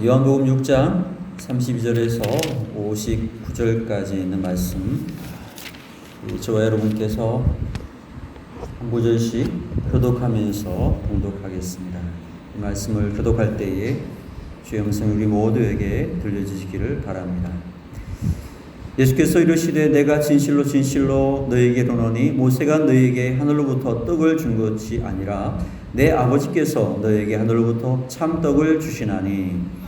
요한복음 6장 32절에서 59절까지 있는 말씀, 저와 여러분께서 한 구절씩 교독하면서 봉독하겠습니다. 이 말씀을 교독할 때에 주의 음성이 우리 모두에게 들려주시기를 바랍니다. 예수께서 이르시되 내가 진실로 진실로 너희에게 이르노니 모세가 너희에게 하늘로부터 떡을 준 것이 아니라 내 아버지께서 너희에게 하늘로부터 참떡을 주시나니.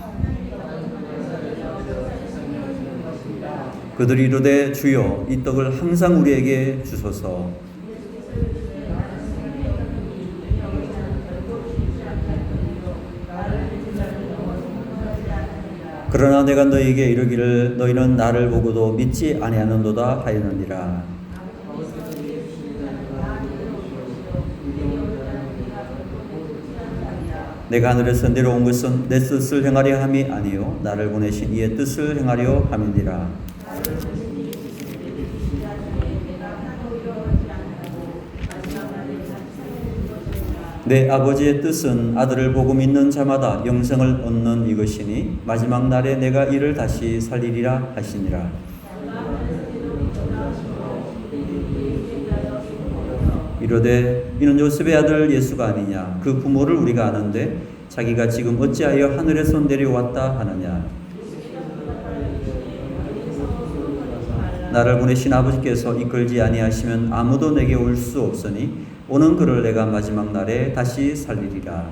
그들이 이르되 주여 이 떡을 항상 우리에게 주소서. 그러나 내가 너희에게 이르기를 너희는 나를 보고도 믿지 아니하는도다 하였느니라. 내가 하늘에서 내려온 것은 내 뜻을 행하려 함이 아니요 나를 보내신 이의 뜻을 행하려 함이니라. 내 아버지의 뜻은 아들을 보고 믿는 자마다 영생을 얻는 이것이니 마지막 날에 내가 이를 다시 살리리라 하시니라. 이르되 이는 요셉의 아들 예수가 아니냐. 그 부모를 우리가 아는데 자기가 지금 어찌하여 하늘에서 내려왔다 하느냐. 나를 보내신 아버지께서 이끌지 아니하시면 아무도 내게 올 수 없으니 오는 그를 내가 마지막 날에 다시 살리리라.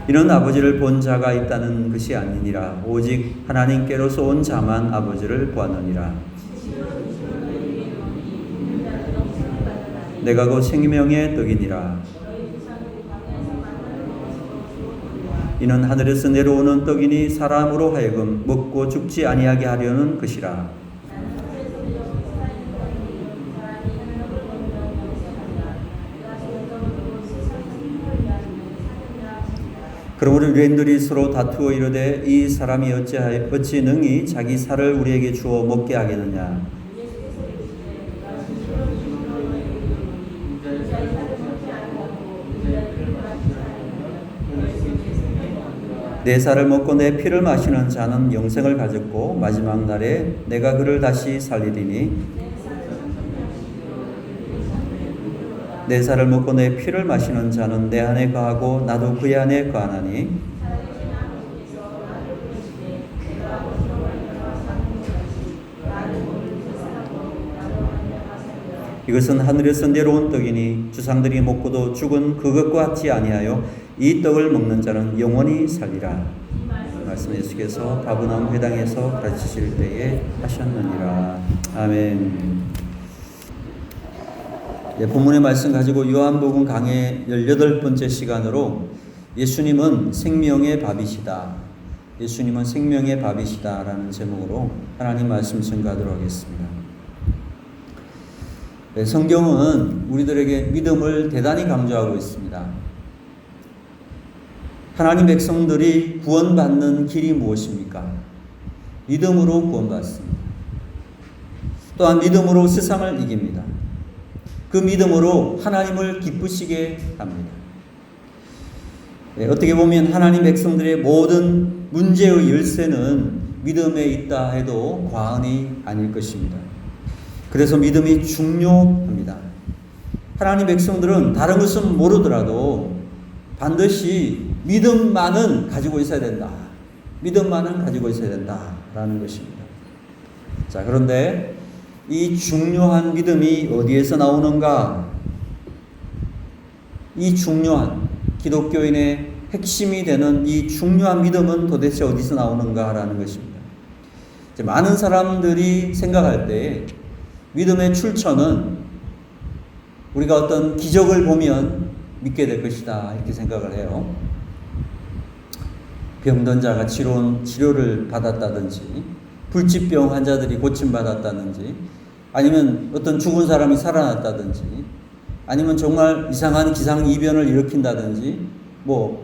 이는 아버지를 본 자가 있다는 것이 아니니라. 오직 하나님께로서 온 자만 아버지를 보았느니라. 내가 곧 생명의 떡이니라. 이는 하늘에서 내려오는 떡이니 사람으로 하여금 먹고 죽지 아니하게 하려는 것이라. 그러므로 유대인들이 서로 다투어 이르되 이 사람이 어찌 능히 자기 살을 우리에게 주어 먹게 하겠느냐. 내 살을 먹고 내 피를 마시는 자는 영생을 가졌고 마지막 날에 내가 그를 다시 살리리니. 내 살을 먹고 내 피를 마시는 자는 내 안에 거하고 나도 그의 안에 거하나니. 이것은 하늘에서 내려온 떡이니 주상들이 먹고도 죽은 그것과 같지 아니하여 이 떡을 먹는 자는 영원히 살리라. 말씀 예수께서 가버나움 회당에서 가르치실 때에 하셨느니라. 아멘. 본문의 말씀 가지고 요한복음 강의 18번째 시간으로 예수님은 생명의 밥이시다. 예수님은 생명의 밥이시다 라는 제목으로 하나님 말씀 증거하도록 하겠습니다. 성경은 우리들에게 믿음을 대단히 강조하고 있습니다. 하나님 백성들이 구원받는 길이 무엇입니까? 믿음으로 구원받습니다. 또한 믿음으로 세상을 이깁니다. 그 믿음으로 하나님을 기쁘시게 합니다. 어떻게 보면 하나님 백성들의 모든 문제의 열쇠는 믿음에 있다 해도 과언이 아닐 것입니다. 그래서 믿음이 중요합니다. 하나님 백성들은 다른 것은 모르더라도 반드시 믿음만은 가지고 있어야 된다. 믿음만은 가지고 있어야 된다라는 것입니다. 자, 그런데 이 중요한 믿음이 어디에서 나오는가? 이 중요한 기독교인의 핵심이 되는 이 중요한 믿음은 도대체 어디서 나오는가라는 것입니다. 많은 사람들이 생각할 때 믿음의 출처는 우리가 어떤 기적을 보면 믿게 될 것이다 이렇게 생각을 해요. 병든 자가 치료를 받았다든지, 불치병 환자들이 고침받았다든지, 아니면 어떤 죽은 사람이 살아났다든지, 아니면 정말 이상한 기상이변을 일으킨다든지,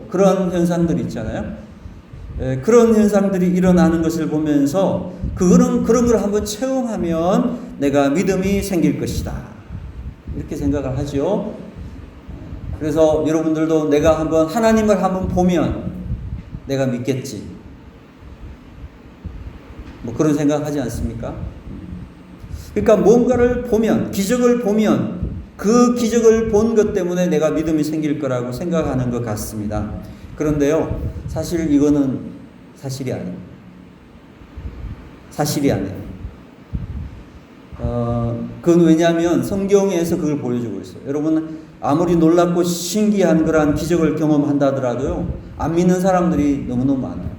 그런 현상들이 있잖아요. 그런 현상들이 일어나는 것을 보면서 그런 걸 한번 체험하면 내가 믿음이 생길 것이다. 이렇게 생각을 하죠. 그래서 여러분들도 내가 하나님을 한번 보면 내가 믿겠지. 뭐 그런 생각 하지 않습니까? 그러니까 뭔가를 보면, 기적을 보면 그 기적을 본 것 때문에 내가 믿음이 생길 거라고 생각하는 것 같습니다. 그런데요, 사실 이거는 사실이 아니에요. 사실이 아니에요. 그건 왜냐하면 성경에서 그걸 보여주고 있어요. 여러분, 아무리 놀랍고 신기한 그러한 기적을 경험한다 하더라도요, 안 믿는 사람들이 너무너무 많아요.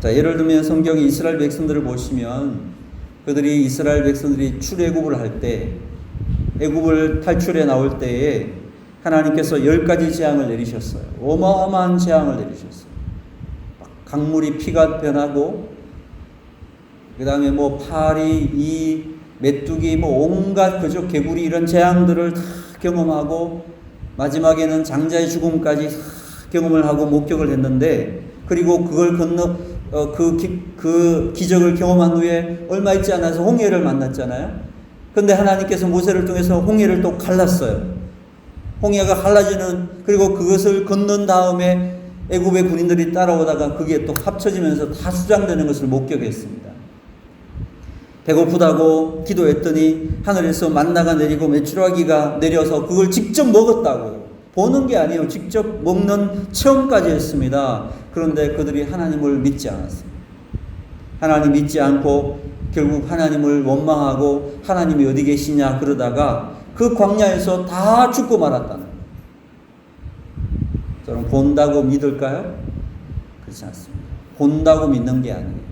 자, 예를 들면 성경에 이스라엘 백성들을 보시면 이스라엘 백성들이 출애굽을 할 때, 애굽을 탈출해 나올 때에 하나님께서 10가지 재앙을 내리셨어요. 어마어마한 재앙을 내리셨어요. 강물이 피가 변하고, 그 다음에 뭐 파리, 이 메뚜기, 뭐 온갖 그저 개구리 이런 재앙들을 다 경험하고, 마지막에는 장자의 죽음까지 다 경험을 하고 목격을 했는데, 그리고 그걸 건너 그 기적을 경험한 후에 얼마 있지 않아서 홍해를 만났잖아요. 근데 하나님께서 모세를 통해서 홍해를 또 갈랐어요. 홍해가 갈라지는, 그리고 그것을 건넌 다음에 애굽의 군인들이 따라오다가 그게 또 합쳐지면서 다 수장되는 것을 목격했습니다. 배고프다고 기도했더니 하늘에서 만나가 내리고 메추라기가 내려서 그걸 직접 먹었다고. 보는 게 아니에요. 직접 먹는 체험까지 했습니다. 그런데 그들이 하나님을 믿지 않았습니다. 하나님 믿지 않고 결국 하나님을 원망하고 하나님이 어디 계시냐 그러다가 그 광야에서 다 죽고 말았다는 거예요. 저는 본다고 믿을까요? 그렇지 않습니다. 본다고 믿는 게 아니에요.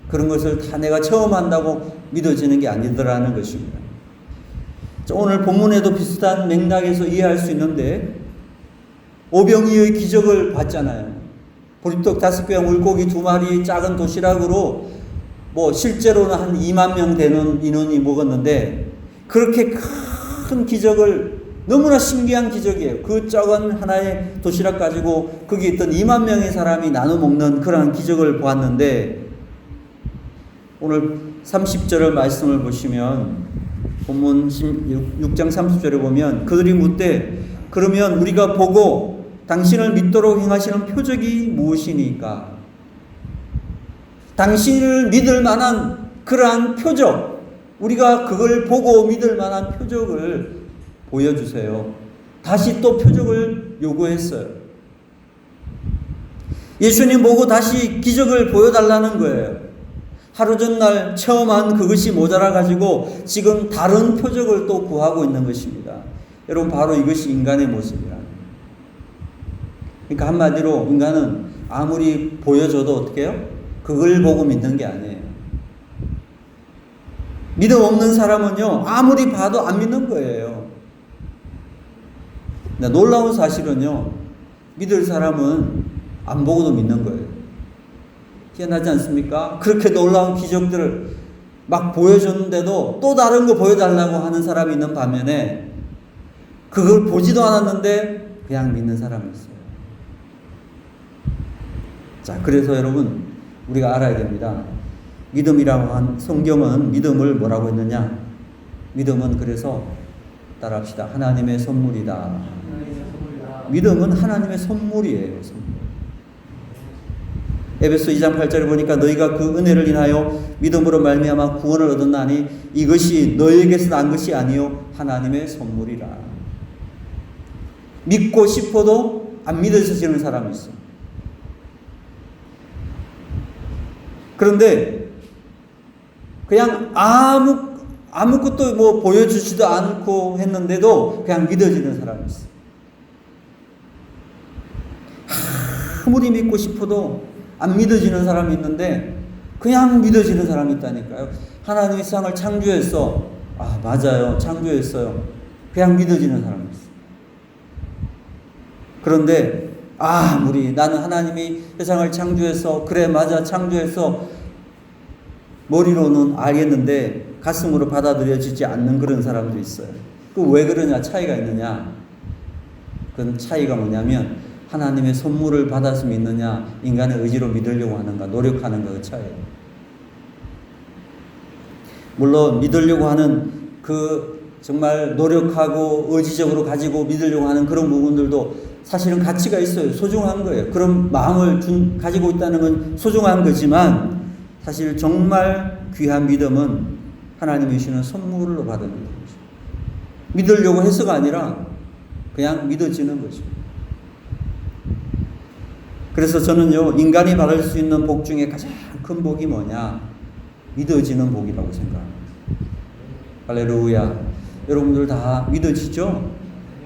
그런 것을 다 내가 처음 한다고 믿어지는 게 아니더라는 것입니다. 오늘 본문에도 비슷한 맥락에서 이해할 수 있는데, 오병이의 기적을 봤잖아요. 보리떡 5개, 물고기 2마리, 작은 도시락으로 뭐 실제로는 한 2만 명 되는 인원이 먹었는데, 그렇게 큰 기적을, 너무나 신기한 기적이에요. 그 작은 하나의 도시락 가지고 거기 있던 2만 명의 사람이 나눠 먹는 그런 기적을 보았는데, 오늘 30절의 말씀을 보시면, 본문 6장 30절에 보면 그들이 묻되, 그러면 우리가 보고 당신을 믿도록 행하시는 표적이 무엇이니까? 당신을 믿을 만한 그러한 표적, 우리가 그걸 보고 믿을 만한 표적을 보여주세요. 다시 또 표적을 요구했어요. 예수님 보고 다시 기적을 보여달라는 거예요. 하루 전날 체험한 그것이 모자라가지고 지금 다른 표적을 또 구하고 있는 것입니다. 여러분, 바로 이것이 인간의 모습이라. 그러니까 한마디로 인간은 아무리 보여줘도 어떻게 해요? 그걸 보고 믿는 게 아니에요. 믿음 없는 사람은요, 아무리 봐도 안 믿는 거예요. 놀라운 사실은요, 믿을 사람은 안 보고도 믿는 거예요. 희한하지 않습니까? 그렇게 놀라운 기적들을 막 보여줬는데도 또 다른 거 보여달라고 하는 사람이 있는 반면에, 그걸 보지도 않았는데 그냥 믿는 사람이 있어요. 자, 그래서 여러분, 우리가 알아야 됩니다. 믿음이라고 한 성경은 믿음을 뭐라고 했느냐? 믿음은, 그래서 따라합시다. 하나님의 선물이다. 믿음은 하나님의 선물이에요. 선물. 에베소 2장 8절에 보니까 너희가 그 은혜를 인하여 믿음으로 말미암아 구원을 얻었나니 이것이 너희에게서 난 것이 아니요 하나님의 선물이라. 믿고 싶어도 안 믿어지는 사람이 있어. 그런데 그냥 아무것도 뭐 보여주지도 않고 했는데도 그냥 믿어지는 사람이 있어. 아무리 믿고 싶어도 안 믿어지는 사람이 있는데 그냥 믿어지는 사람이 있다니까요. 하나님이 세상을 창조했어. 아, 맞아요. 창조했어요. 그냥 믿어지는 사람이 있어. 그런데 아무리 나는 하나님이 세상을 창조해서, 그래 맞아 창조해서 머리로는 알겠는데 가슴으로 받아들여지지 않는 그런 사람도 있어요. 그 왜 그러냐? 차이가 있느냐? 그건 차이가 뭐냐면 하나님의 선물을 받아서 믿느냐, 인간의 의지로 믿으려고 하는가, 노력하는가, 그 차이예요. 물론 믿으려고 하는 그 정말 노력하고 의지적으로 가지고 믿으려고 하는 그런 부분들도 사실은 가치가 있어요. 소중한 거예요. 그런 마음을 가지고 있다는 건 소중한 거지만 사실 정말 귀한 믿음은 하나님이 주시는 선물로 받는 거죠. 믿으려고 해서가 아니라 그냥 믿어지는 거죠. 그래서 저는요, 인간이 받을 수 있는 복 중에 가장 큰 복이 뭐냐? 믿어지는 복이라고 생각합니다. 할렐루야. 여러분들 다 믿어지죠?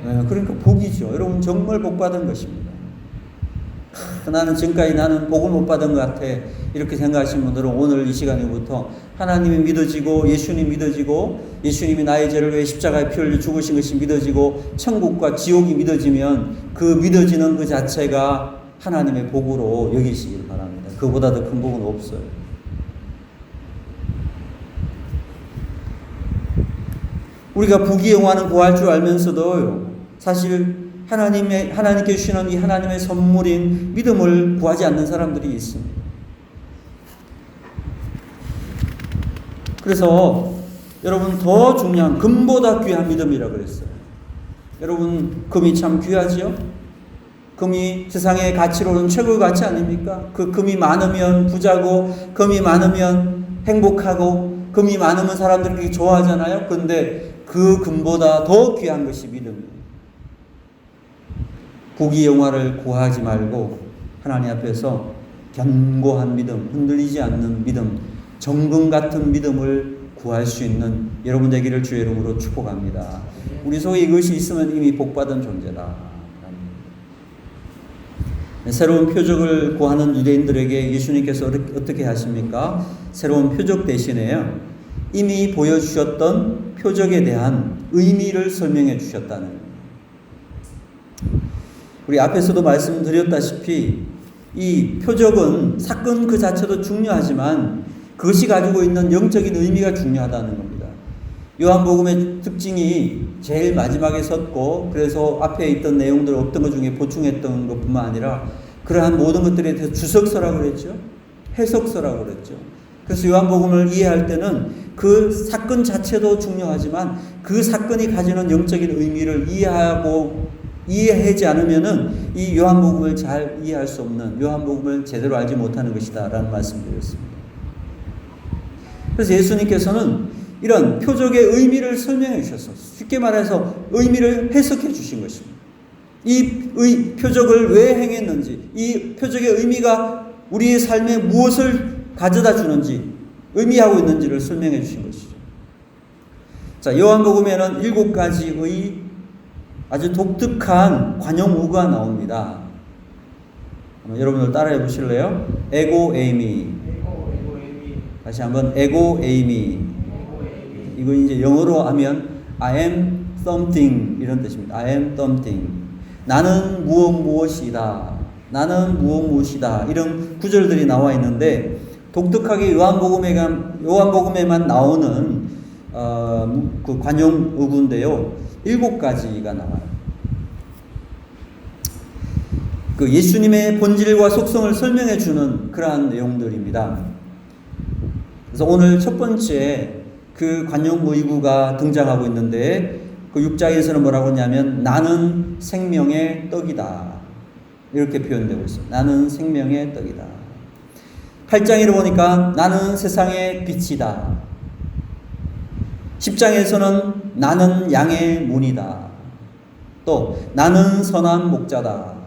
네, 그러니까 복이죠. 여러분 정말 복 받은 것입니다. 나는 지금까지 나는 복을 못 받은 것 같아. 이렇게 생각하시는 분들은 오늘 이 시간부터 하나님이 믿어지고 예수님이 믿어지고 예수님이 나의 죄를 위해 십자가에 피 흘려 죽으신 것이 믿어지고 천국과 지옥이 믿어지면 그 믿어지는 그 자체가 하나님의 복으로 여기시길 바랍니다. 그보다 더 큰 복은 없어요. 우리가 부귀영화는 구할 줄 알면서도 사실 하나님께 주시는 이 하나님의 선물인 믿음을 구하지 않는 사람들이 있습니다. 그래서 여러분 더 중요한 금보다 귀한 믿음이라고 그랬어요. 여러분 금이 참 귀하지요? 금이 세상의 가치로는 최고의 가치 아닙니까? 그 금이 많으면 부자고 금이 많으면 행복하고 금이 많으면 사람들이 좋아하잖아요. 그런데 그 금보다 더 귀한 것이 믿음이에요. 부귀영화를 구하지 말고 하나님 앞에서 견고한 믿음, 흔들리지 않는 믿음, 정금 같은 믿음을 구할 수 있는 여러분 되기를 주의 이름으로 축복합니다. 우리 속에 이것이 있으면 이미 복받은 존재다. 새로운 표적을 구하는 유대인들에게 예수님께서 어떻게 하십니까? 새로운 표적 대신에요, 이미 보여주셨던 표적에 대한 의미를 설명해 주셨다는 거예요. 우리 앞에서도 말씀드렸다시피 이 표적은 사건 그 자체도 중요하지만 그것이 가지고 있는 영적인 의미가 중요하다는 겁니다. 요한복음의 특징이 제일 마지막에 섰고 그래서 앞에 있던 내용들 어떤 것 중에 보충했던 것뿐만 아니라 그러한 모든 것들에 대해서 주석서라고 그랬죠. 해석서라고 그랬죠. 그래서 요한복음을 이해할 때는 그 사건 자체도 중요하지만 그 사건이 가지는 영적인 의미를 이해하지 않으면은 이 요한복음을 잘 이해할 수 없는, 요한복음을 제대로 알지 못하는 것이다 라는 말씀드렸습니다. 그래서 예수님께서는 이런 표적의 의미를 설명해 주셨어요. 쉽게 말해서 의미를 해석해 주신 것입니다. 이 표적을 왜 행했는지, 이 표적의 의미가 우리의 삶에 무엇을 가져다 주는지, 의미하고 있는지를 설명해 주신 것이죠. 자, 요한복음에는 7가지의 아주 독특한 관용어가 나옵니다. 여러분들 따라해 보실래요? 에고 에이미. 다시 한번 에고 에이미. 이거 이제 영어로 하면 I am something 이런 뜻입니다. I am something. 나는 무엇이다. 나는 무엇이다. 이런 구절들이 나와 있는데 독특하게 요한복음에만 나오는 그 관용어구인데요. 7가지가 나와요. 그 예수님의 본질과 속성을 설명해 주는 그러한 내용들입니다. 그래서 오늘 첫 번째 그 관용의구가 등장하고 있는데 그 6장에서는 뭐라고 하냐면 나는 생명의 떡이다. 이렇게 표현되고 있어요. 나는 생명의 떡이다. 8장에 보니까 나는 세상의 빛이다. 10장에서는 나는 양의 문이다. 또 나는 선한 목자다.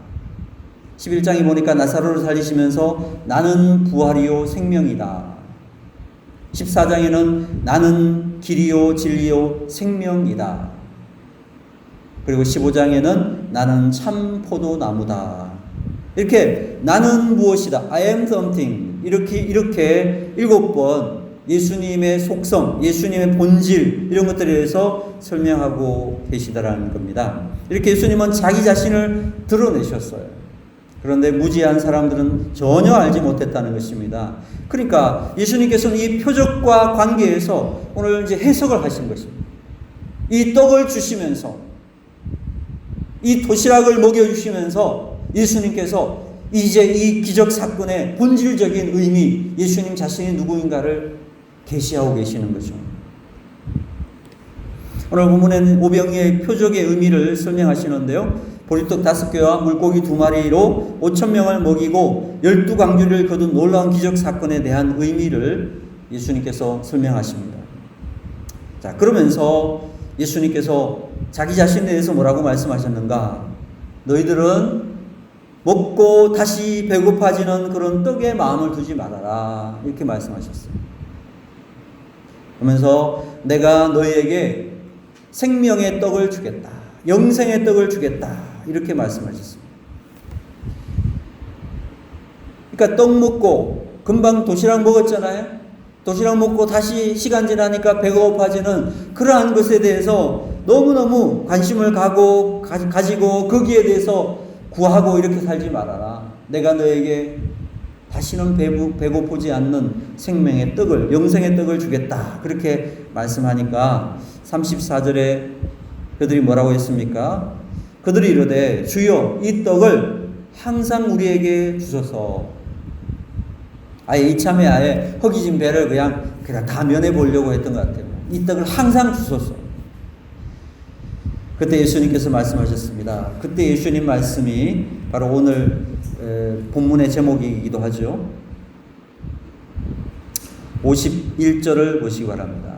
11장에 보니까 나사로를 살리시면서 나는 부활이요 생명이다. 14장에는 나는 길이요 진리요 생명이다. 그리고 15장에는 나는 참 포도나무다. 이렇게 나는 무엇이다. I am something. 이렇게 7번 예수님의 속성, 예수님의 본질 이런 것들에 대해서 설명하고 계시다라는 겁니다. 이렇게 예수님은 자기 자신을 드러내셨어요. 그런데 무지한 사람들은 전혀 알지 못했다는 것입니다. 그러니까 예수님께서는 이 표적과 관계에서 오늘 이제 해석을 하신 것입니다. 이 떡을 주시면서 이 도시락을 먹여주시면서 예수님께서 이제 이 기적 사건의 본질적인 의미, 예수님 자신이 누구인가를 계시하고 계시는 거죠. 오늘 본문에는 오병이의 표적의 의미를 설명하시는데요. 보리떡 5개와 물고기 2마리로 5,000명을 먹이고 12광주리를 거둔 놀라운 기적 사건에 대한 의미를 예수님께서 설명하십니다. 자, 그러면서 예수님께서 자기 자신에 대해서 뭐라고 말씀하셨는가? 너희들은 먹고 다시 배고파지는 그런 떡에 마음을 두지 말아라. 이렇게 말씀하셨어요. 그러면서 내가 너희에게 생명의 떡을 주겠다. 영생의 떡을 주겠다. 이렇게 말씀하셨습니다. 그러니까 떡 먹고 금방 도시락 먹었잖아요. 도시락 먹고 다시 시간 지나니까 배가 고파지는 그러한 것에 대해서 너무너무 관심을 가지고 거기에 대해서 구하고 이렇게 살지 말아라. 내가 너에게 다시는 배고프지 않는 생명의 떡을, 영생의 떡을 주겠다. 그렇게 말씀하니까 34절에 그들이 뭐라고 했습니까? 그들이 이르되 주여 이 떡을 항상 우리에게 주소서. 아예 이참에 아예 허기진 배를 그냥 다 면해 보려고 했던 것 같아요. 이 떡을 항상 주소서. 그때 예수님께서 말씀하셨습니다. 그때 예수님 말씀이 바로 오늘 본문의 제목이기도 하죠. 51절을 보시기 바랍니다.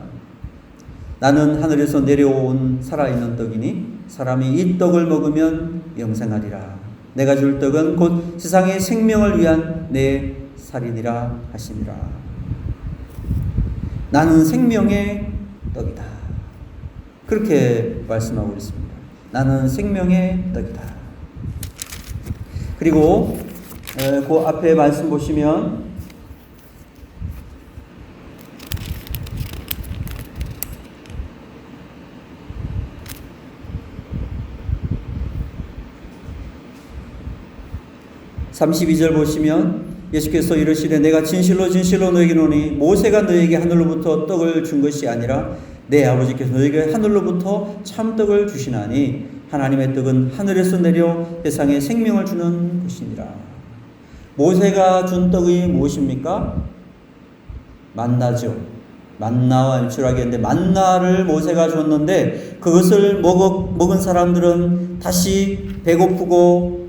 나는 하늘에서 내려온 살아있는 떡이니 사람이 이 떡을 먹으면 영생하리라. 내가 줄 떡은 곧 세상의 생명을 위한 내 살이니라 하시니라. 나는 생명의 떡이다. 그렇게 말씀하고 있습니다. 나는 생명의 떡이다. 그리고 그 앞에 말씀 보시면 32절 보시면 예수께서 이르시되 내가 진실로 진실로 너에게 이르노니 모세가 너에게 하늘로부터 떡을 준 것이 아니라 내 아버지께서 너에게 하늘로부터 참떡을 주시나니 하나님의 떡은 하늘에서 내려 세상에 생명을 주는 것이니라. 모세가 준 떡이 무엇입니까? 만나죠. 만나와 일출하게 했는데 만나를 모세가 줬는데 그것을 먹은 사람들은 다시 배고프고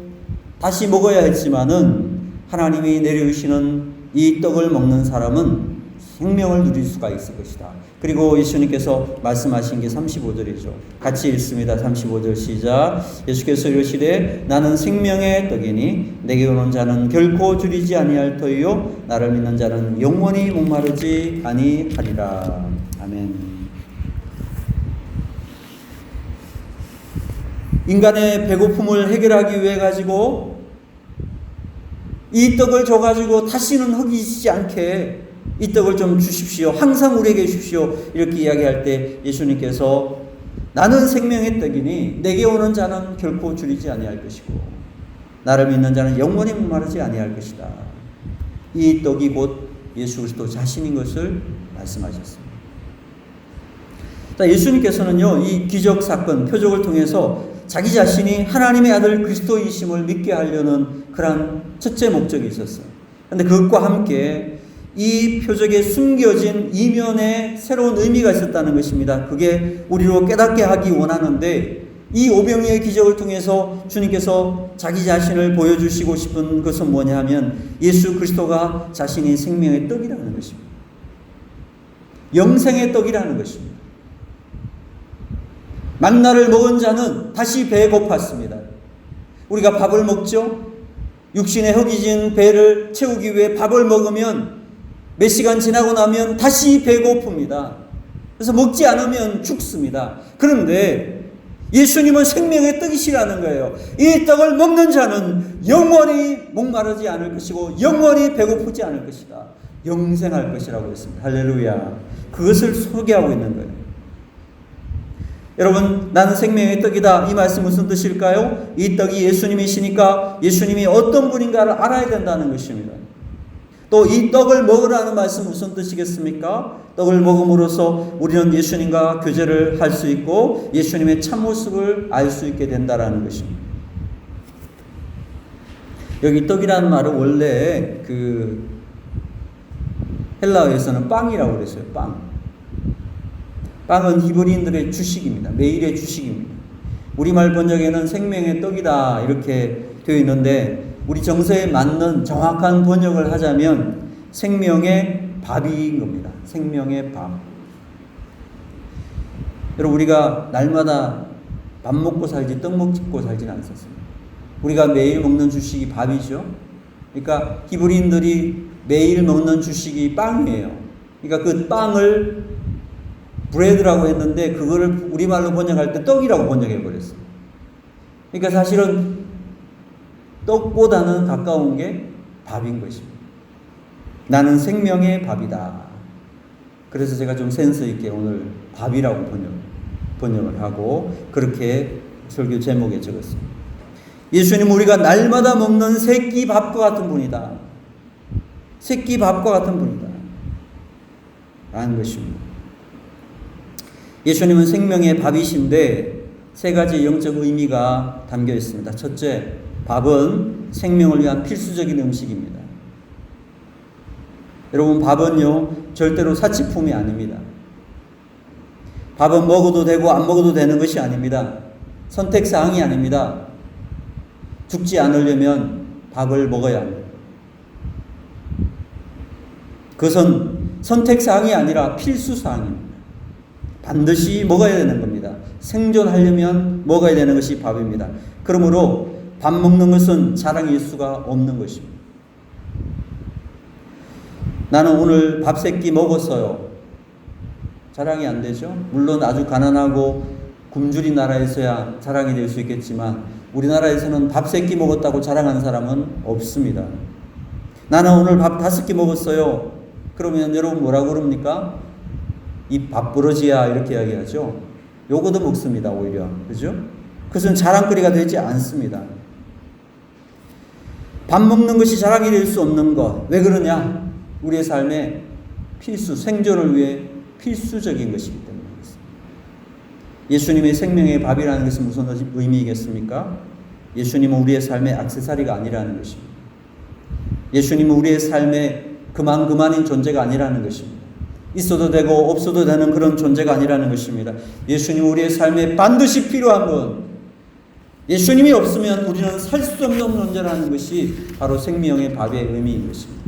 다시 먹어야 했지만은 하나님이 내려주시는 이 떡을 먹는 사람은 생명을 누릴 수가 있을 것이다. 그리고 예수님께서 말씀하신 게 35절이죠. 같이 읽습니다. 35절 시작. 예수께서 이르시되 나는 생명의 떡이니 내게 오는 자는 결코 줄이지 아니할 터이요 나를 믿는 자는 영원히 목마르지 아니하리라. 아멘. 인간의 배고픔을 해결하기 위해 가지고 이 떡을 줘가지고 다시는 허기지지 않게 이 떡을 좀 주십시오. 항상 우리에게 주십시오. 이렇게 이야기할 때 예수님께서 나는 생명의 떡이니 내게 오는 자는 결코 줄이지 아니할 것이고 나를 믿는 자는 영원히 목마르지 아니할 것이다. 이 떡이 곧 예수 그리스도 자신인 것을 말씀하셨습니다. 자, 예수님께서는요 이 기적 사건 표적을 통해서 자기 자신이 하나님의 아들 그리스도이심을 믿게 하려는 그러한 첫째 목적이 있었어요. 그런데 그것과 함께 이 표적에 숨겨진 이면에 새로운 의미가 있었다는 것입니다. 그게 우리로 깨닫게 하기 원하는데 이 오병이의 기적을 통해서 주님께서 자기 자신을 보여주시고 싶은 것은 뭐냐 하면 예수 그리스도가 자신이 생명의 떡이라는 것입니다. 영생의 떡이라는 것입니다. 만나를 먹은 자는 다시 배에 고팠습니다. 우리가 밥을 먹죠? 육신의 허기진 배를 채우기 위해 밥을 먹으면 몇 시간 지나고 나면 다시 배고픕니다. 그래서 먹지 않으면 죽습니다. 그런데 예수님은 생명의 떡이시라는 거예요. 이 떡을 먹는 자는 영원히 목마르지 않을 것이고 영원히 배고프지 않을 것이다. 영생할 것이라고 했습니다. 할렐루야. 그것을 소개하고 있는 거예요. 여러분, 나는 생명의 떡이다. 이 말씀 무슨 뜻일까요? 이 떡이 예수님이시니까 예수님이 어떤 분인가를 알아야 된다는 것입니다. 또 이 떡을 먹으라는 말씀 무슨 뜻이겠습니까? 떡을 먹음으로써 우리는 예수님과 교제를 할 수 있고 예수님의 참모습을 알 수 있게 된다는 것입니다. 여기 떡이라는 말은 원래 헬라어에서는 빵이라고 그랬어요. 빵. 빵은 히브리인들의 주식입니다. 매일의 주식입니다. 우리말 번역에는 생명의 떡이다 이렇게 되어 있는데 우리 정서에 맞는 정확한 번역을 하자면 생명의 밥인 겁니다. 생명의 밥. 여러분 우리가 날마다 밥 먹고 살지 떡 먹고 살지는 않습니다. 우리가 매일 먹는 주식이 밥이죠. 그러니까 히브리인들이 매일 먹는 주식이 빵이에요. 그러니까 그 빵을 브레드라고 했는데 그거를 우리말로 번역할 때 떡이라고 번역해 버렸어요. 그러니까 사실은 떡보다는 가까운 게 밥인 것입니다. 나는 생명의 밥이다. 그래서 제가 좀 센스 있게 오늘 밥이라고 번역을 하고 그렇게 설교 제목에 적었습니다. 예수님 우리가 날마다 먹는 새끼 밥과 같은 분이다. 새끼 밥과 같은 분이다. 라는 것입니다. 예수님은 생명의 밥이신데 세 가지 영적 의미가 담겨 있습니다. 첫째, 밥은 생명을 위한 필수적인 음식입니다. 여러분 밥은요 절대로 사치품이 아닙니다. 밥은 먹어도 되고 안 먹어도 되는 것이 아닙니다. 선택사항이 아닙니다. 죽지 않으려면 밥을 먹어야 합니다. 그것은 선택사항이 아니라 필수사항입니다. 반드시 먹어야 되는 겁니다. 생존하려면 먹어야 되는 것이 밥입니다. 그러므로 밥 먹는 것은 자랑일 수가 없는 것입니다. 나는 오늘 밥 세끼 먹었어요. 자랑이 안 되죠. 물론 아주 가난하고 굶주린 나라에서야 자랑이 될 수 있겠지만 우리나라에서는 밥 세끼 먹었다고 자랑하는 사람은 없습니다. 나는 오늘 밥 5끼 먹었어요. 그러면 여러분 뭐라고 그럽니까? 이 밥버러지야 이렇게 이야기하죠. 요거도 먹습니다. 오히려. 그죠? 그것은 자랑거리가 되지 않습니다. 밥 먹는 것이 자랑이 될 수 없는 것. 왜 그러냐? 우리의 삶의 필수, 생존을 위해 필수적인 것이기 때문에 그렇습니다. 예수님의 생명의 밥이라는 것은 무슨 의미이겠습니까? 예수님은 우리의 삶의 액세서리가 아니라는 것입니다. 예수님은 우리의 삶의 그만인 존재가 아니라는 것입니다. 있어도 되고 없어도 되는 그런 존재가 아니라는 것입니다. 예수님은 우리의 삶에 반드시 필요한 분. 예수님이 없으면 우리는 살 수 없는 존재라는 것이 바로 생명의 밥의 의미인 것입니다.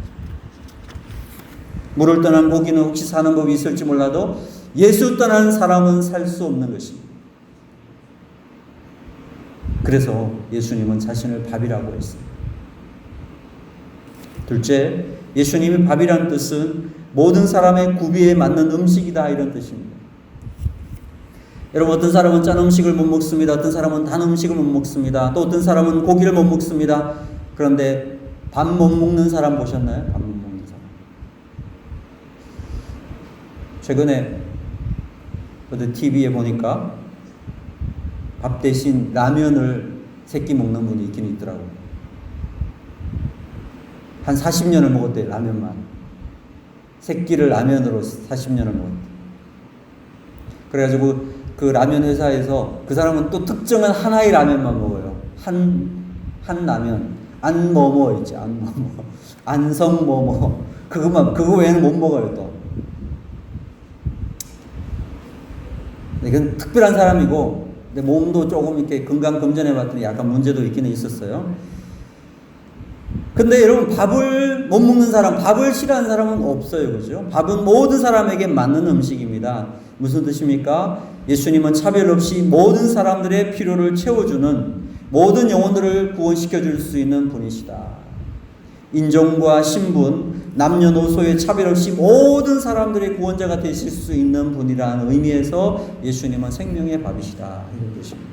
물을 떠난 고기는 혹시 사는 법이 있을지 몰라도 예수 떠난 사람은 살 수 없는 것입니다. 그래서 예수님은 자신을 밥이라고 했습니다. 둘째, 예수님의 밥이라는 뜻은 모든 사람의 구비에 맞는 음식이다 이런 뜻입니다. 여러분 어떤 사람은 짠 음식을 못 먹습니다. 어떤 사람은 단 음식을 못 먹습니다. 또 어떤 사람은 고기를 못 먹습니다. 그런데 밥 못 먹는 사람 보셨나요? 밥 못 먹는 사람. 최근에 어디 TV에 보니까 밥 대신 라면을 세끼 먹는 분이 있긴 있더라고요. 한 40년을 먹었대요. 라면만. 세끼를 라면으로 40년을 먹었대요. 그래가지고 그 라면 회사에서 그 사람은 또 특정한 하나의 라면만 먹어요. 한 라면. 안뭐뭐 있지. 안뭐뭐. 안성뭐뭐. 그거 외에는 못 먹어요 또. 이건 특별한 사람이고 근데 몸도 조금 이렇게 건강 검진해 봤더니 약간 문제도 있기는 있었어요. 근데 여러분 밥을 못 먹는 사람, 밥을 싫어하는 사람은 없어요. 그죠? 밥은 모든 사람에게 맞는 음식입니다. 무슨 뜻입니까? 예수님은 차별 없이 모든 사람들의 필요를 채워주는 모든 영혼들을 구원시켜 줄 수 있는 분이시다. 인종과 신분, 남녀노소의 차별 없이 모든 사람들의 구원자가 되실 수 있는 분이라는 의미에서 예수님은 생명의 밥이시다. 이런 뜻입니다.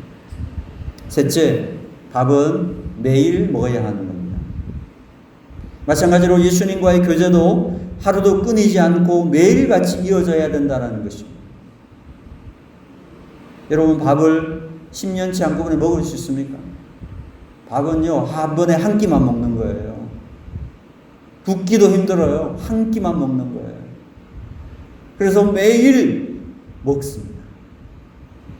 셋째, 밥은 매일 먹어야 하는 겁니다. 마찬가지로 예수님과의 교제도 하루도 끊이지 않고 매일같이 이어져야 된다는 것입니다. 여러분 밥을 10년치 한꺼번에 먹을 수 있습니까? 밥은요 한 번에 한 끼만 먹는 거예요. 두 끼도 힘들어요. 한 끼만 먹는 거예요. 그래서 매일 먹습니다.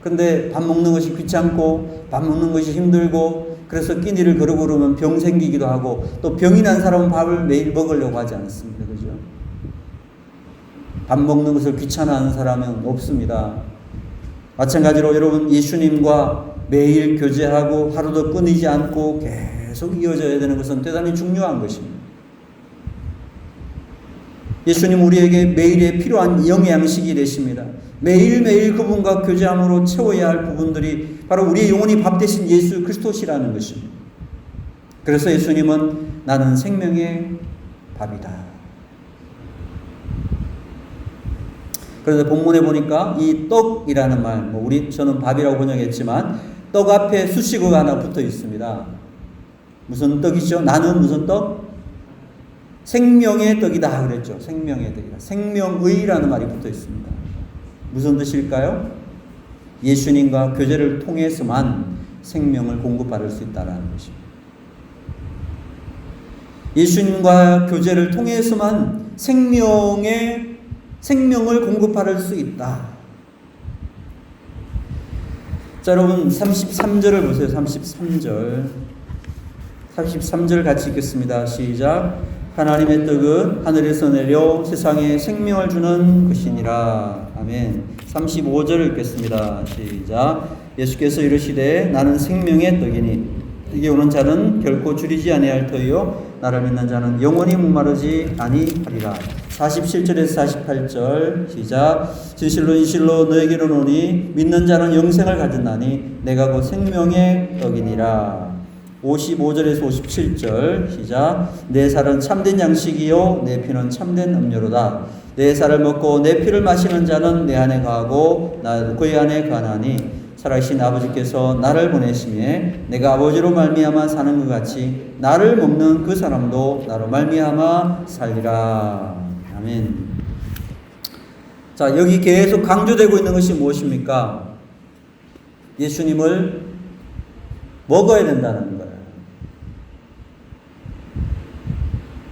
근데 밥 먹는 것이 귀찮고 밥 먹는 것이 힘들고 그래서 끼니를 거르고 그러면 병 생기기도 하고 또 병이 난 사람은 밥을 매일 먹으려고 하지 않습니다. 그죠? 밥 먹는 것을 귀찮아하는 사람은 없습니다. 마찬가지로 여러분 예수님과 매일 교제하고 하루도 끊이지 않고 계속 이어져야 되는 것은 대단히 중요한 것입니다. 예수님 우리에게 매일에 필요한 영양식이 되십니다. 매일매일 그분과 교제함으로 채워야 할 부분들이 바로 우리의 영혼이 밥 되신 예수 그리스도시라는 것입니다. 그래서 예수님은 나는 생명의 밥이다. 그런데 본문에 보니까 이 떡이라는 말, 저는 밥이라고 번역했지만 떡 앞에 수식어가 하나 붙어 있습니다. 무슨 떡이죠? 나는 무슨 떡? 생명의 떡이다 그랬죠. 생명의 떡이다. 생명의라는 말이 붙어 있습니다. 무슨 뜻일까요? 예수님과 교제를 통해서만 생명을 공급받을 수 있다는 것입니다. 예수님과 교제를 통해서만 생명을 공급받을 수 있다. 자, 여러분 33절을 보세요. 33절 같이 읽겠습니다. 시작. 하나님의 떡은 하늘에서 내려 세상에 생명을 주는 것이니라. 아멘. 35절을 읽겠습니다. 시작. 예수께서 이르시되 나는 생명의 떡이니 이게 오는 자는 결코 줄이지 아니할 터이요 나를 믿는 자는 영원히 목마르지 아니하리라. 47절에서 48절 시작. 진실로 진실로 너에게로 오니 믿는 자는 영생을 가졌나니 내가 곧 생명의 떡이니라. 55절에서 57절 시작. 내 살은 참된 양식이요 내 피는 참된 음료로다. 내 살을 먹고 내 피를 마시는 자는 내 안에 거하고 나도 그의 안에 거하나니 살아계신 아버지께서 나를 보내심에 내가 아버지로 말미암아 사는 것 같이 나를 먹는 그 사람도 나로 말미암아 살리라. 아멘. 자, 여기 계속 강조되고 있는 것이 무엇입니까? 예수님을 먹어야 된다는 거예요.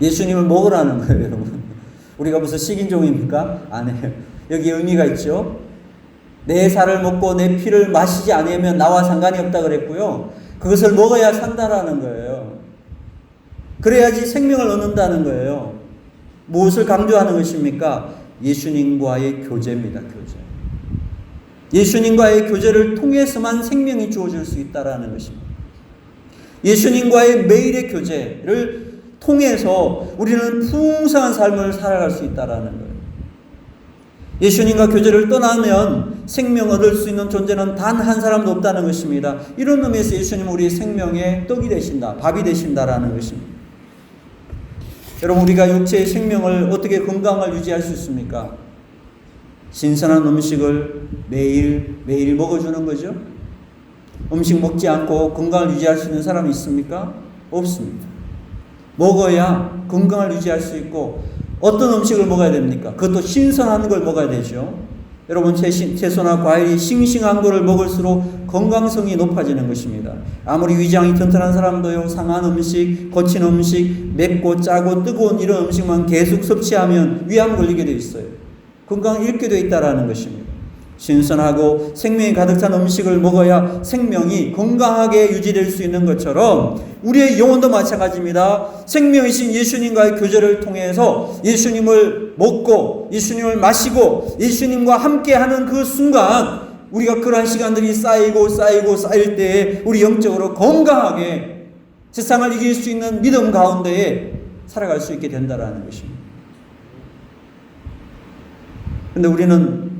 예수님을 먹으라는 거예요, 여러분. 우리가 무슨 식인종입니까? 아니에요. 여기 의미가 있죠. 내 살을 먹고 내 피를 마시지 않으면 나와 상관이 없다 그랬고요. 그것을 먹어야 산다라는 거예요. 그래야지 생명을 얻는다는 거예요. 무엇을 강조하는 것입니까? 예수님과의 교제입니다. 교제. 예수님과의 교제를 통해서만 생명이 주어질 수 있다라는 것입니다. 예수님과의 매일의 교제를 통해서 우리는 풍성한 삶을 살아갈 수 있다라는 거예요. 예수님과 교제를 떠나면 생명 얻을 수 있는 존재는 단 한 사람도 없다는 것입니다. 이런 의미에서 예수님은 우리의 생명의 떡이 되신다, 밥이 되신다라는 것입니다. 여러분, 우리가 육체의 생명을 어떻게 건강을 유지할 수 있습니까? 신선한 음식을 매일 먹어주는 거죠. 음식 먹지 않고 건강을 유지할 수 있는 사람이 있습니까? 없습니다. 먹어야 건강을 유지할 수 있고, 어떤 음식을 먹어야 됩니까? 그것도 신선한 걸 먹어야 되죠. 여러분, 채소나 과일이 싱싱한 것을 먹을수록 건강성이 높아지는 것입니다. 아무리 위장이 튼튼한 사람도요, 상한 음식, 거친 음식, 맵고 짜고 뜨거운 이런 음식만 계속 섭취하면 위암 걸리게 돼 있어요. 건강을 잃게 돼 있다라는 것입니다. 신선하고 생명이 가득 찬 음식을 먹어야 생명이 건강하게 유지될 수 있는 것처럼 우리의 영혼도 마찬가지입니다. 생명이신 예수님과의 교제를 통해서 예수님을 먹고 예수님을 마시고 예수님과 함께하는 그 순간 우리가 그러한 시간들이 쌓일 때에 우리 영적으로 건강하게 세상을 이길 수 있는 믿음 가운데에 살아갈 수 있게 된다라는 것입니다. 그런데 우리는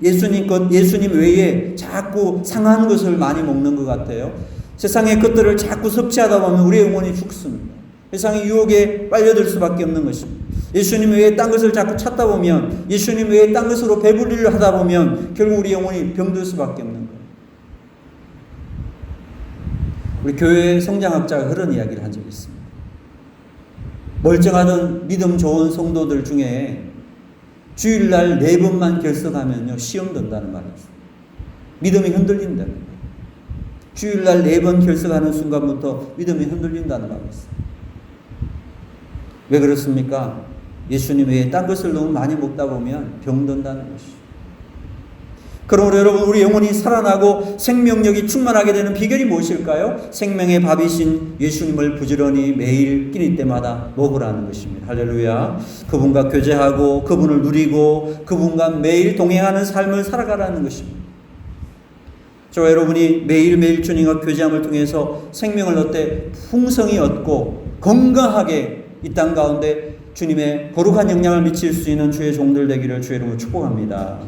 예수님 외에 자꾸 상한 것을 많이 먹는 것 같아요. 세상의 것들을 자꾸 섭취하다 보면 우리의 영혼이 죽습니다. 세상의 유혹에 빨려들 수밖에 없는 것입니다. 예수님 외에 딴 것을 자꾸 찾다 보면, 예수님 외에 딴 것으로 배부리려 하다 보면 결국 우리 영혼이 병들 수밖에 없는 거예요. 우리 교회 성장학자가 그런 이야기를 한 적이 있습니다. 멀쩡하던 믿음 좋은 성도들 중에 주일날 4번만 결석하면요, 시험 든다는 말이 있어요. 믿음이 흔들린다는 거예요. 주일날 4번 결석하는 순간부터 믿음이 흔들린다는 말이 있어요. 왜 그렇습니까? 예수님 외에 딴 것을 너무 많이 먹다 보면 병든다는 것이죠. 그러므로 여러분, 우리 영혼이 살아나고 생명력이 충만하게 되는 비결이 무엇일까요? 생명의 밥이신 예수님을 부지런히 매일 끼니 때마다 먹으라는 것입니다. 할렐루야. 그분과 교제하고 그분을 누리고 그분과 매일 동행하는 삶을 살아가라는 것입니다. 저와 여러분이 매일매일 주님과 교제함을 통해서 생명을 얻되 풍성히 얻고 건강하게 이 땅 가운데 주님의 거룩한 영향을 미칠 수 있는 주의 종들 되기를 주의 이름으로 축복합니다.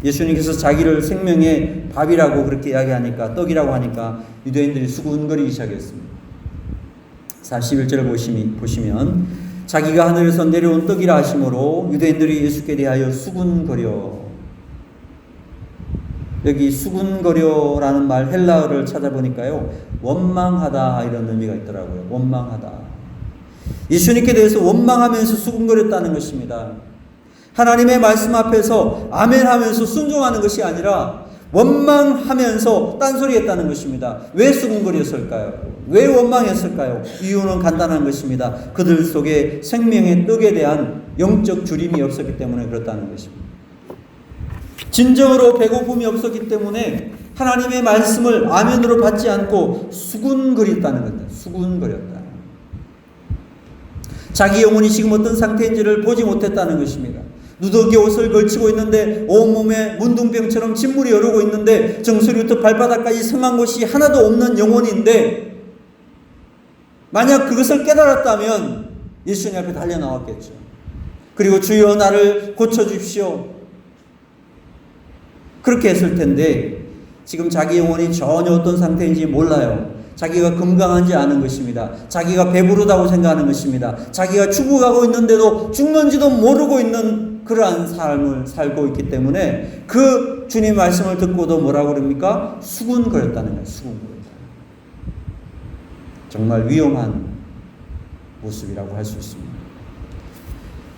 예수님께서 자기를 생명의 밥이라고 그렇게 이야기하니까, 떡이라고 하니까 유대인들이 수군거리기 시작했습니다. 41절을 보시면 자기가 하늘에서 내려온 떡이라 하심으로 유대인들이 예수께 대하여 수군거려. 여기 수군거려라는 말 헬라어를 찾아보니까요, 원망하다 이런 의미가 있더라고요. 원망하다. 예수님께 대해서 원망하면서 수군거렸다는 것입니다. 하나님의 말씀 앞에서 아멘하면서 순종하는 것이 아니라 원망하면서 딴소리했다는 것입니다. 왜 수군거렸을까요? 왜 원망했을까요? 이유는 간단한 것입니다. 그들 속에 생명의 떡에 대한 영적 주림이 없었기 때문에 그렇다는 것입니다. 진정으로 배고픔이 없었기 때문에 하나님의 말씀을 아멘으로 받지 않고 수군거렸다는 겁니다. 수군거렸다. 자기 영혼이 지금 어떤 상태인지를 보지 못했다는 것입니다. 누더기 옷을 걸치고 있는데 온몸에 문둥병처럼 진물이 흐르고 있는데 정수리부터 발바닥까지 성한 곳이 하나도 없는 영혼인데, 만약 그것을 깨달았다면 예수님 앞에 달려 나왔겠죠. 그리고 주여 나를 고쳐주십시오, 그렇게 했을 텐데 지금 자기 영혼이 전혀 어떤 상태인지 몰라요. 자기가 건강한지 아는 것입니다. 자기가 배부르다고 생각하는 것입니다. 자기가 죽어가고 있는데도 죽는지도 모르고 있는 그러한 삶을 살고 있기 때문에 그 주님 말씀을 듣고도 뭐라고 그럽니까? 수군거렸다는 거예요. 수군거렸다. 정말 위험한 모습이라고 할 수 있습니다.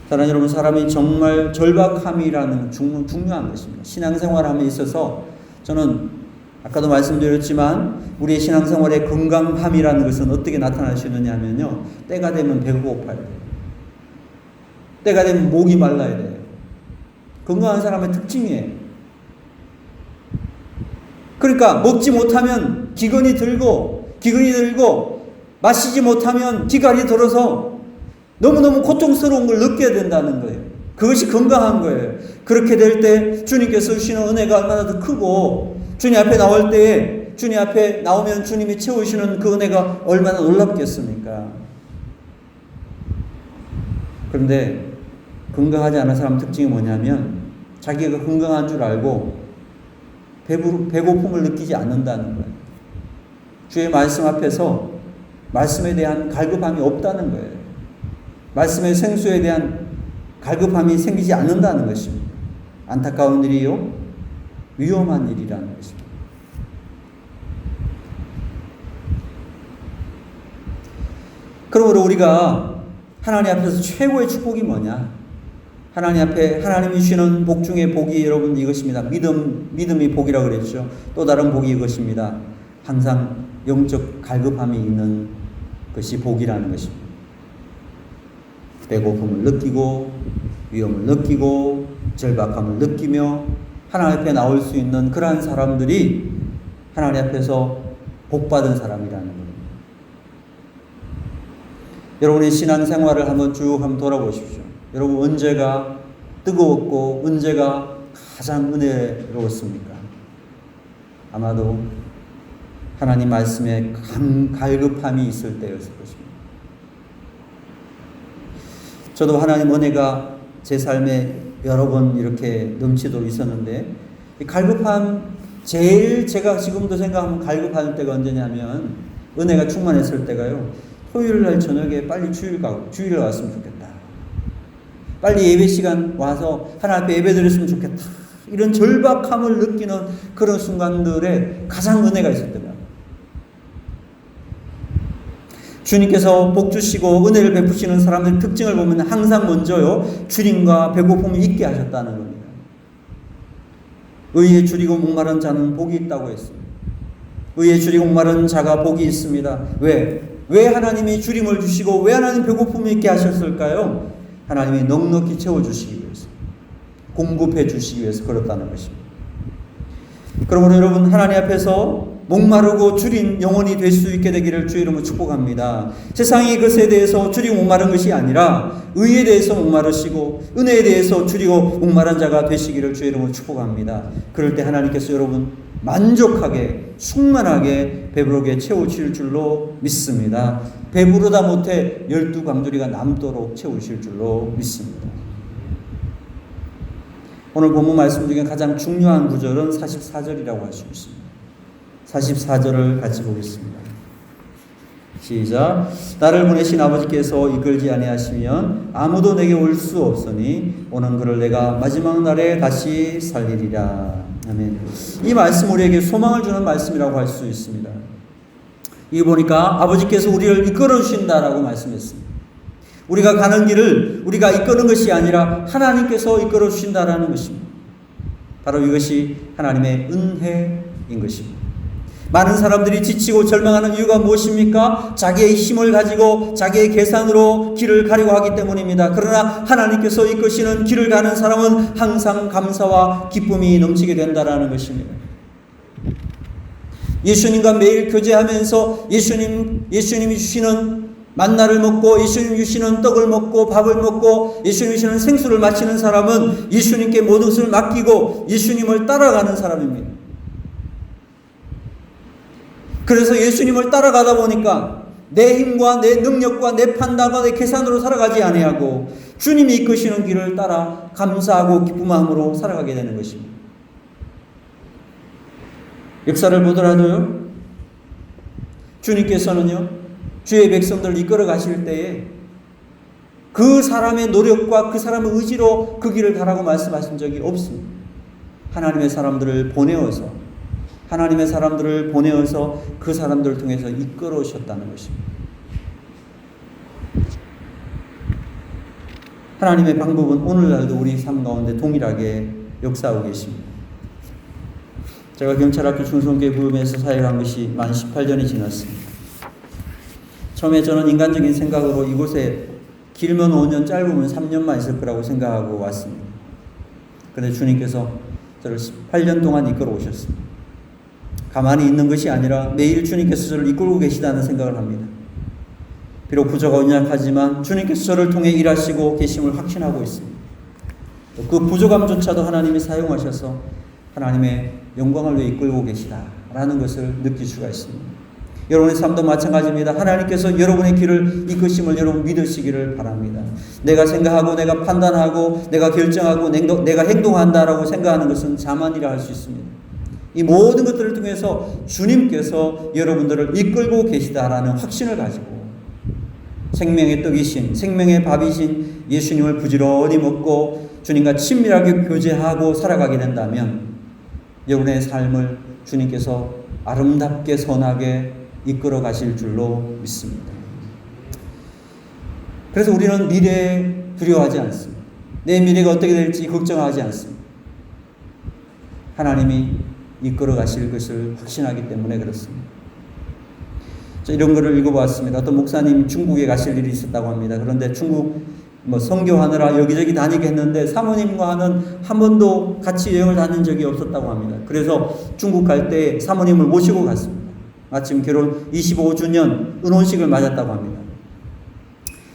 사랑하는 여러분, 사람이 정말 절박함이라는 중요한 것입니다. 신앙생활함에 있어서 저는 아까도 말씀드렸지만 우리의 신앙생활의 건강함이라는 것은 어떻게 나타날 수 있느냐 하면요, 때가 되면 배가 고파야 돼요. 때가 되면 목이 말라야 돼요. 건강한 사람의 특징이에요. 그러니까 먹지 못하면 기근이 들고 마시지 못하면 기갈이 들어서 너무너무 고통스러운 걸 느껴야 된다는 거예요. 그것이 건강한 거예요. 그렇게 될 때 주님께서 주시는 은혜가 얼마나 더 크고, 주님 앞에 나올 때에, 주님 앞에 나오면 주님이 채우시는 그 은혜가 얼마나 놀랍겠습니까? 그런데 건강하지 않은 사람 특징이 뭐냐면 자기가 건강한 줄 알고 배고픔을 느끼지 않는다는 거예요. 주의 말씀 앞에서 말씀에 대한 갈급함이 없다는 거예요. 말씀의 생수에 대한 갈급함이 생기지 않는다는 것입니다. 안타까운 일이요, 위험한 일이라는 것입니다. 그러므로 우리가 하나님 앞에서 최고의 축복이 뭐냐? 하나님 앞에 하나님이 주시는 복 중에 복이 여러분 이것입니다. 믿음이 복이라고 그랬죠. 또 다른 복이 이것입니다. 항상 영적 갈급함이 있는 것이 복이라는 것입니다. 배고픔을 느끼고 위험을 느끼고 절박함을 느끼며 하나님 앞에 나올 수 있는 그러한 사람들이 하나님 앞에서 복받은 사람이라는 겁니다. 여러분의 신앙생활을 한번 돌아보십시오. 여러분 언제가 뜨거웠고 언제가 가장 은혜로웠습니까? 아마도 하나님 말씀에 갈급함이 있을 때였을 것입니다. 저도 하나님 은혜가 제 삶에 여러 번 이렇게 넘치도록 있었는데, 이 갈급함, 제일 제가 지금도 생각하면 갈급할 때가 언제냐면 은혜가 충만했을 때가요, 토요일 날 저녁에 빨리 주일에 왔으면 좋겠다. 빨리 예배 시간 와서 하나님 앞에 예배 드렸으면 좋겠다. 이런 절박함을 느끼는 그런 순간들에 가장 은혜가 있을 때가, 주님께서 복 주시고 은혜를 베푸시는 사람들의 특징을 보면 항상 먼저요, 주님과 배고픔을 잊게 하셨다는 겁니다. 의에 줄이고 목마른 자는 복이 있다고 했습니다. 의에 줄이고 목마른 자가 복이 있습니다. 왜 하나님이 줄임을 주시고 왜 하나님 배고픔을 잊게 하셨을까요? 하나님이 넉넉히 채워주시기 위해서, 공급해 주시기 위해서 그렇다는 것입니다. 그러므로 여러분 하나님 앞에서 목마르고 주린 영혼이 될 수 있게 되기를 주의 이름으로 축복합니다. 세상이 것에 대해서 줄이고 목마른 것이 아니라 의에 대해서 목마르시고 은혜에 대해서 줄이고 목마른 자가 되시기를 주의 이름으로 축복합니다. 그럴 때 하나님께서 여러분 만족하게 충만하게 배부르게 채우실 줄로 믿습니다. 배부르다 못해 12광주리가 남도록 채우실 줄로 믿습니다. 오늘 본문 말씀 중에 가장 중요한 구절은 44절이라고 할 수 있습니다. 44절을 같이 보겠습니다. 시작. 나를 보내신 아버지께서 이끌지 아니하시면 아무도 내게 올 수 없으니 오는 그를 내가 마지막 날에 다시 살리리라. 아멘. 이 말씀 우리에게 소망을 주는 말씀이라고 할 수 있습니다. 이 보니까 아버지께서 우리를 이끌어 주신다라고 말씀했습니다. 우리가 가는 길을 우리가 이끄는 것이 아니라 하나님께서 이끌어 주신다라는 것입니다. 바로 이것이 하나님의 은혜인 것입니다. 많은 사람들이 지치고 절망하는 이유가 무엇입니까? 자기의 힘을 가지고 자기의 계산으로 길을 가려고 하기 때문입니다. 그러나 하나님께서 이끄시는 길을 가는 사람은 항상 감사와 기쁨이 넘치게 된다라는 것입니다. 예수님과 매일 교제하면서 예수님이 주시는 만나를 먹고 예수님이 주시는 떡을 먹고 밥을 먹고 예수님이 주시는 생수를 마시는 사람은 예수님께 모든 것을 맡기고 예수님을 따라가는 사람입니다. 그래서 예수님을 따라가다 보니까 내 힘과 내 능력과 내 판단과 내 계산으로 살아가지 아니하고 주님이 이끄시는 길을 따라 감사하고 기쁨함으로 살아가게 되는 것입니다. 역사를 보더라도요, 주님께서는요, 주의 백성들을 이끌어 가실 때에 그 사람의 노력과 그 사람의 의지로 그 길을 가라고 말씀하신 적이 없습니다. 하나님의 사람들을 보내어서 그 사람들을 통해서 이끌어 오셨다는 것입니다. 하나님의 방법은 오늘날도 우리 삶 가운데 동일하게 역사하고 계십니다. 제가 경찰학교 중성교회 부임에서 사역한 것이 만 18년이 지났습니다. 처음에 저는 인간적인 생각으로 이곳에 길면 5년, 짧으면 3년만 있을 거라고 생각하고 왔습니다. 그런데 주님께서 저를 18년 동안 이끌어 오셨습니다. 가만히 있는 것이 아니라 매일 주님께서 저를 이끌고 계시다는 생각을 합니다. 비록 부조가 연약하지만 주님께서 저를 통해 일하시고 계심을 확신하고 있습니다. 그 부족함조차도 하나님이 사용하셔서 하나님의 영광을 위해 이끌고 계시다라는 것을 느낄 수가 있습니다. 여러분의 삶도 마찬가지입니다. 하나님께서 여러분의 길을 이끄심을 여러분 믿으시기를 바랍니다. 내가 생각하고 내가 판단하고 내가 결정하고 내가 행동한다라고 생각하는 것은 자만이라 할 수 있습니다. 이 모든 것들을 통해서 주님께서 여러분들을 이끌고 계시다라는 확신을 가지고 생명의 떡이신 생명의 밥이신 예수님을 부지런히 먹고 주님과 친밀하게 교제하고 살아가게 된다면 여러분의 삶을 주님께서 아름답게 선하게 이끌어 가실 줄로 믿습니다. 그래서 우리는 미래에 두려워하지 않습니다. 내 미래가 어떻게 될지 걱정하지 않습니다. 하나님이 이끌어 가실 것을 확신하기 때문에 그렇습니다. 이런 거를 읽어봤습니다. 어떤 목사님 중국에 가실 일이 있었다고 합니다. 그런데 중국 선교하느라 여기저기 다니게 했는데 사모님과는 한 번도 같이 여행을 다닌 적이 없었다고 합니다. 그래서 중국 갈 때 사모님을 모시고 갔습니다. 마침 결혼 25주년 은혼식을 맞았다고 합니다.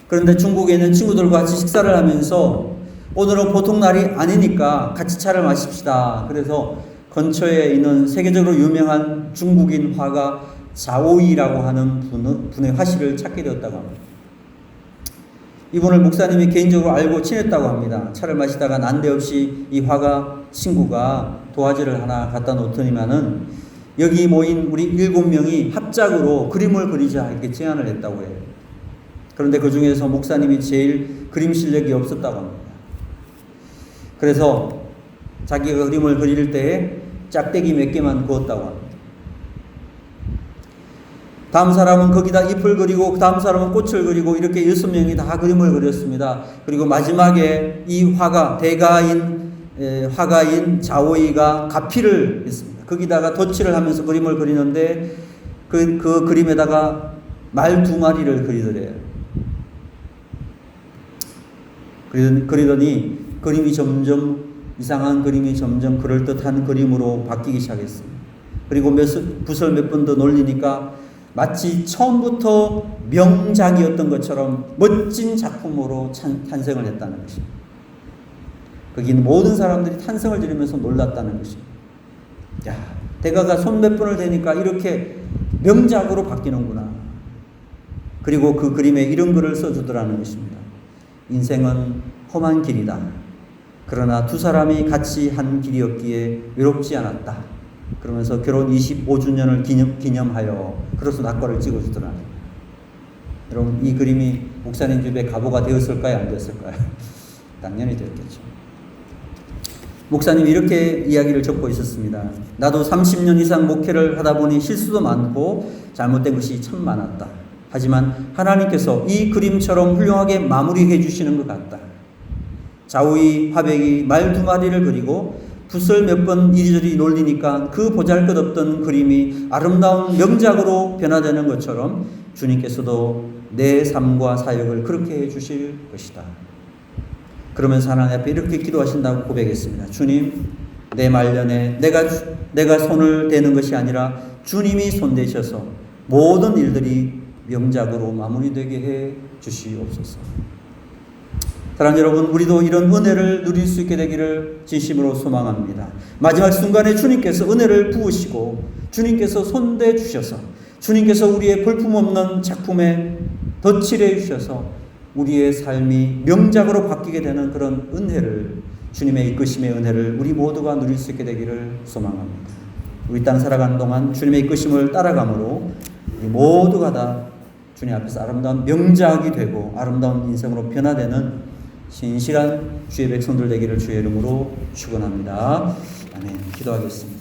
그런데 중국에 있는 친구들과 같이 식사를 하면서 오늘은 보통 날이 아니니까 같이 차를 마십시다. 그래서 근처에 있는 세계적으로 유명한 중국인 화가 자오이라고 하는 분의 화실을 찾게 되었다고 합니다. 이분을 목사님이 개인적으로 알고 친했다고 합니다. 차를 마시다가 난데없이 이 화가 친구가 도화지를 하나 갖다 놓더니만은 여기 모인 우리 7명이 합작으로 그림을 그리자 이렇게 제안을 했다고 해요. 그런데 그 중에서 목사님이 제일 그림 실력이 없었다고 합니다. 그래서 자기가 그림을 그릴 때에 짝대기 몇 개만 그었다고 합니다. 다음 사람은 거기다 잎을 그리고 다음 사람은 꽃을 그리고 이렇게 6명이 다 그림을 그렸습니다. 그리고 마지막에 이 화가인 자오이가 가피를 했습니다. 거기다가 덧칠을 하면서 그림을 그리는데 그 그림에다가 말 2마리를 그리더래요. 그리더니 그림이 점점 이상한 그림이 점점 그럴듯한 그림으로 바뀌기 시작했습니다. 그리고 붓을 몇 번 더 놀리니까 마치 처음부터 명작이었던 것처럼 멋진 작품으로 탄생을 했다는 것입니다. 거기 있는 모든 사람들이 탄성을 지르면서 놀랐다는 것입니다. 야, 대가가 손 몇 번을 대니까 이렇게 명작으로 바뀌는구나. 그리고 그 그림에 이런 글을 써주더라는 것입니다. 인생은 험한 길이다. 그러나 두 사람이 같이 한 길이었기에 외롭지 않았다. 그러면서 결혼 25주년을 기념하여 그래서 낙과를 찍어주더라는 거예요. 여러분, 이 그림이 목사님 집에 가보가 되었을까요? 안 되었을까요? 당연히 되었겠죠. 목사님이 이렇게 이야기를 적고 있었습니다. 나도 30년 이상 목회를 하다 보니 실수도 많고 잘못된 것이 참 많았다. 하지만 하나님께서 이 그림처럼 훌륭하게 마무리해 주시는 것 같다. 좌우의 화백이 말 두 마리를 그리고 붓을 몇 번 이리저리 놀리니까 그 보잘것없던 그림이 아름다운 명작으로 변화되는 것처럼 주님께서도 내 삶과 사역을 그렇게 해 주실 것이다. 그러면서 하나님 앞에 이렇게 기도하신다고 고백했습니다. 주님, 내 말년에 내가 손을 대는 것이 아니라 주님이 손대셔서 모든 일들이 명작으로 마무리되게 해 주시옵소서. 사랑하는 여러분, 우리도 이런 은혜를 누릴 수 있게 되기를 진심으로 소망합니다. 마지막 순간에 주님께서 은혜를 부으시고 주님께서 손대 주셔서 주님께서 우리의 볼품없는 작품에 덧칠해 주셔서 우리의 삶이 명작으로 바뀌게 되는 그런 은혜를, 주님의 이끄심의 은혜를 우리 모두가 누릴 수 있게 되기를 소망합니다. 우리 땅 살아가는 동안 주님의 이끄심을 따라감으로 우리 모두가 다 주님 앞에서 아름다운 명작이 되고 아름다운 인생으로 변화되는 신실한 주의 백성들 되기를 주의 이름으로 축원합니다. 아멘. 기도하겠습니다.